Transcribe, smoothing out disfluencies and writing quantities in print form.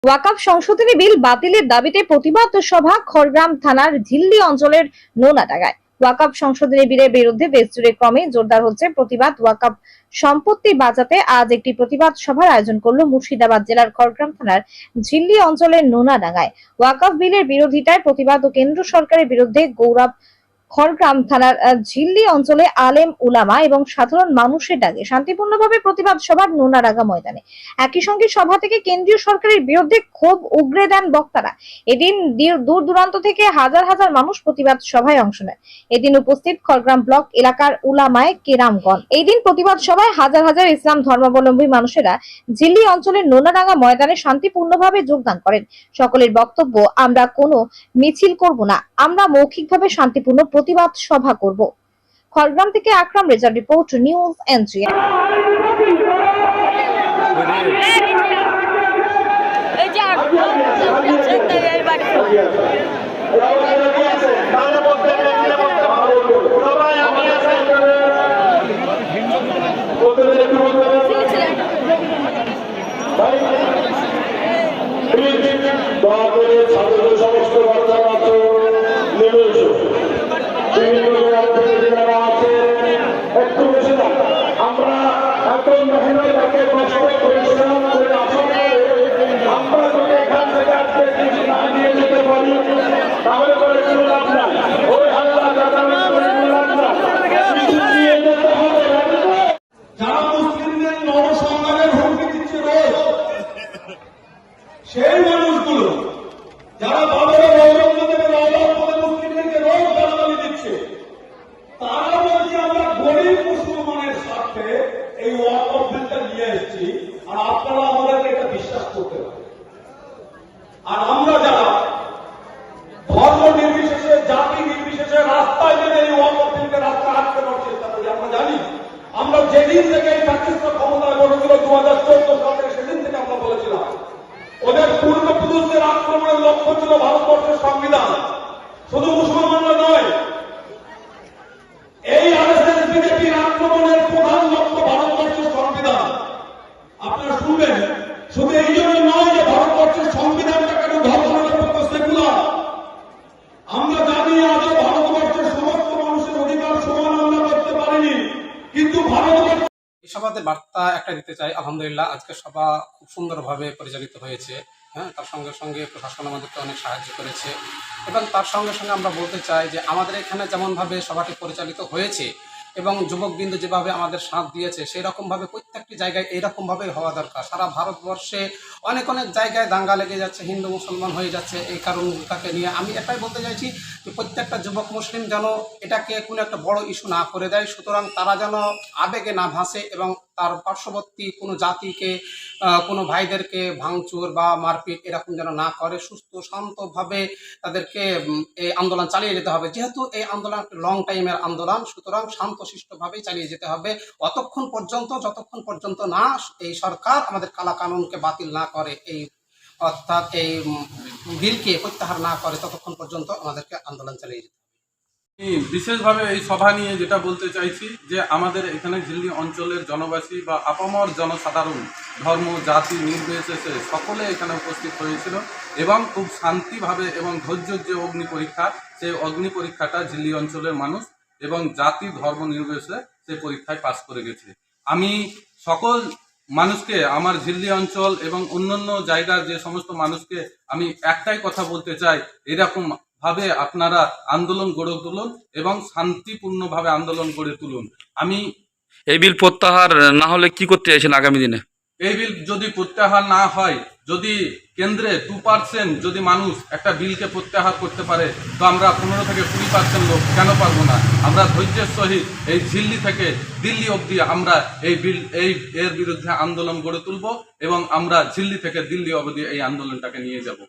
ওয়াকফ সংশোধনী বিল বাতিলের দাবিতে প্রতিবাদ সভা খড়গ্রাম থানার ঝিল্লি অঞ্চলের নোনাডাঙ্গায়। ওয়াকফ সংশোধনী বিলের বিরুদ্ধে দেশজুড়ে ক্রমে জোরদার হচ্ছে প্রতিবাদ। ওয়াকফ সম্পত্তি বাঁচাতে আজ একটি প্রতিবাদ সভার আয়োজন করলো মুর্শিদাবাদ জেলার খড়গ্রাম থানার ঝিল্লি অঞ্চলের নোনাডাঙ্গায়। ওয়াকফ বিলের বিরোধিতায় প্রতিবাদ ও কেন্দ্র সরকারের বিরুদ্ধে গৌরব খড়গ্রাম থানার ঝিল্লি অঞ্চলে আলেম উলামা এবং সাধারণ মানুষের ডাকে শান্তিপূর্ণভাবে প্রতিবাদ সভা নোনাডাঙ্গা ময়দানে। একই সঙ্গে সভা থেকে কেন্দ্রীয় সরকারের বিরুদ্ধে ক্ষোভ উগরে দেন বক্তারা। এদিন দূর দূরান্ত থেকে হাজার হাজার মানুষ প্রতিবাদ সভায় অংশ নেয়। এদিন উপস্থিত খড়গ্রাম ব্লক এলাকার উলামায়ে কেরামগণ। এই দিন প্রতিবাদ সভায় হাজার হাজার ইসলাম ধর্মাবলম্বী মানুষেরা ঝিল্লি অঞ্চলের নোনাডাঙ্গা ময়দানে শান্তিপূর্ণভাবে যোগদান করেন। সকলের বক্তব্য, আমরা কোনো মিছিল করব না, আমরা মৌখিকভাবে শান্তিপূর্ণ প্রতিবাদ সভা করব। খড়গ্রাম থেকে আকরাম রেজার রিপোর্ট, নিউজ এনজিএন। সমস্ত একটু বেশি না, আমরা এত মেহনতকে কষ্ট পরিশ্রম করে আমরা যদি এখান থেকে আজকে কিছু না নিয়ে যেতে পারি তাহলে করে কোনো লাভ নাই। ওই আল্লাহ নিয়ে যেতে হবে। যারা মুসলিমদের নরসংগ্রামের হুমকি দিচ্ছে রোজ, সেই মানুষগুলো যারা বাবারা রৌরঙ্গদেবের অবলম্বনে মুসলিমদেরকে রোজ গালাগালি দিচ্ছে, তারা বলছে আমরা গরিব মুসলমানের স্বার্থে এই ওয়াকফ বিলটা নিয়ে এসেছি, আর আপনারা আমাদেরকে এটা বিশ্বাস করতে পারেন। আর আমরা যারা ধর্ম নির্বিশেষে, জাতি নির্বিশেষে রাস্তায় নেমে এই ওয়াকফ বিলকে রাস্তা আটকে দেওয়ার চেষ্টা করি, আমরা জানি আমরা যেদিন থেকে এই ফ্যাসিস্ট ক্ষমতায় বসেছিল 2014 সালে, সেদিন থেকে আমরা বলেছিলাম ওদের পূর্বপুরুষদের আক্রমণের লক্ষ্য ছিল ভারতবর্ষের সংবিধান, শুধু মুসলমানরা নয়, এই আরএসএস বিজেপির আক্রমণের প্রধান লক্ষ্য ভারতবর্ষের সংবিধান। আপনারা শুনবেন, শুধু এই জন্য নয় যে ভারতবর্ষের সংবিধানটাকে ধর্মনিরপেক্ষ সেকুলার। আমরা জানি আজও ভারতবর্ষের সমস্ত মানুষের অধিকার সমান আমরা করতে পারিনি, কিন্তু ভারতবর্ষ এই সভাতে বার্তা একটা দিতে চাই। আলহামদুলিল্লাহ আজকের সভা খুব সুন্দরভাবে পরিচালিত হয়েছে। তার সঙ্গে সঙ্গে প্রশাসন আমাদেরকে অনেক সাহায্য করেছে এবং তার সঙ্গে সঙ্গে আমরা বলতে চাই যে আমাদের এখানে যেমনভাবে সভাটি পরিচালিত হয়েছে এবং যুবকবৃন্দ যেভাবে আমাদের সাথ দিয়েছে, সেই রকমভাবে প্রত্যেকটি জায়গায় এইরকমভাবেই হওয়া দরকার। সারা ভারতবর্ষে অনেক অনেক জায়গায় দাঙ্গা লেগে যাচ্ছে, হিন্দু মুসলমান হয়ে যাচ্ছে। এই কারণটাকে নিয়ে আমি এটাই বলতে চাইছি যে প্রত্যেকটা যুবক মুসলিম যেন এটাকে কোনো একটা বড় ইস্যু না করে দেয়। সুতরাং তারা যেন আবেগে না ভাসে এবং তার পার্শ্ববর্তী কোনো জাতিকে, কোনো ভাইদেরকে ভাঙচুর বা মারপিট এরকম যেন না করে। সুস্থ শান্তভাবে তাদেরকে এই আন্দোলন চালিয়ে যেতে হবে। যেহেতু এই আন্দোলন একটা লং টাইমের আন্দোলন, সুতরাং শান্তশিষ্টভাবেই চালিয়ে যেতে হবে যতক্ষণ পর্যন্ত না এই সরকার আমাদের কালা কানুনকে বাতিল না করে, এই অর্থাৎ এই বিলকে প্রত্যাহার না করে, ততক্ষণ পর্যন্ত আমাদেরকে আন্দোলন চালিয়ে যেতে হবে। বিশেষভাবে এই সভা নিয়ে যেটা বলতে চাইছি যে আমাদের এখানে ঝিল্লি অঞ্চলের জনবাসী বা আপামর জনসাধারণ ধর্ম জাতি নির্বিশেষে সকলে এখানে উপস্থিত হয়েছিল এবং খুব শান্তিভাবে এবং ধৈর্যের যে অগ্নি পরীক্ষা, সেই অগ্নি পরীক্ষাটা ঝিল্লি অঞ্চলের মানুষ এবং জাতি ধর্ম নির্বিশেষে সেই পরীক্ষায় পাস করে গেছে। আমি সকল মানুষকে, আমার ঝিল্লি অঞ্চল এবং অন্যান্য জায়গার যে সমস্ত মানুষকে আমি একটাই কথা বলতে চাই, এরকম ভাবে আপনারা আন্দোলন গড়ে তুলুন এবং শান্তিপূর্ণভাবে আন্দোলন গড়ে তুলুন। আমি এই বিল প্রত্যাহার না হলে কি করতে চাইছেন আগামী দিনে? এই বিল যদি প্রত্যাহার না হয়, যদি কেন্দ্রে 2% যদি মানুষ একটা বিলকে প্রত্যাহার করতে পারে, তো আমরা 15 থেকে 20% লোক কেন পারবো না? আমরা ধৈর্যের সহিত এই ঝিল্লি থেকে দিল্লি অবধি আমরা এর বিরুদ্ধে আন্দোলন গড়ে তুলব এবং আমরা ঝিল্লি থেকে দিল্লি অবধি এই আন্দোলনটাকে নিয়ে যাব।